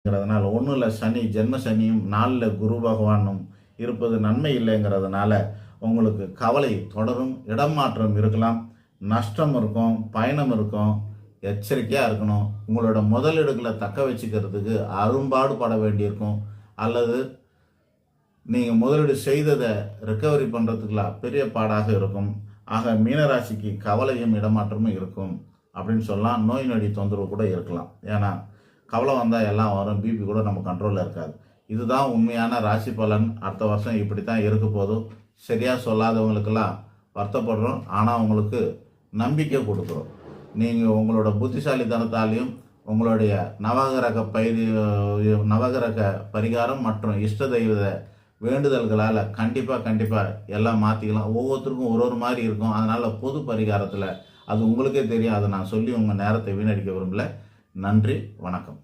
ங்கிறதுனால ஒன்றும் இல்லை, சனி ஜென்ம சனியும் 4ல் குரு பகவானும் இருப்பது நன்மை இல்லைங்கிறதுனால உங்களுக்கு கவலை தொடரும். இடம் மாற்றம் இருக்கலாம், நஷ்டம் இருக்கும், பயணம் இருக்கும். எச்சரிக்கையாக இருக்கணும். உங்களோட முதலீடுகளை தக்க வச்சுக்கிறதுக்கு அரும்பாடு பட வேண்டியிருக்கும். அல்லது நீங்கள் முதலீடு செய்ததை ரெக்கவரி பண்ணுறதுக்குலாம் பெரிய பாடாக இருக்கும். ஆக மீனராசிக்கு கவலையும் இடமாற்றமும் இருக்கும் அப்படின்னு சொல்லலாம். நோய் நொடி தொந்தரவு கூட இருக்கலாம். ஏன்னா கவலை வந்தால் எல்லாம் வரும், பிபி கூட நம்ம கண்ட்ரோலில் இருக்காது. இதுதான் உண்மையான ராசி பலன். அடுத்த வருஷம் இப்படி தான் இருக்க போதும். சரியாக சொல்லாதவங்களுக்கெல்லாம் வருத்தப்படுறோம், ஆனால் உங்களுக்கு நம்பிக்கை கொடுக்குறோம். நீங்கள் உங்களோட புத்திசாலித்தனத்தாலையும் உங்களுடைய நவகிரக பரிகாரம் மற்றும் இஷ்ட தெய்வ வேண்டுதல்களால் கண்டிப்பாக எல்லாம் மாற்றிக்கலாம். ஒவ்வொருத்தருக்கும் ஒரு மாதிரி இருக்கும். அதனால் பொது பரிகாரத்தில் அது உங்களுக்கே தெரியும். அதை நான் சொல்லி உங்கள் நேரத்தை வீணடிக்க விரும்பல. நன்றி, வணக்கம்.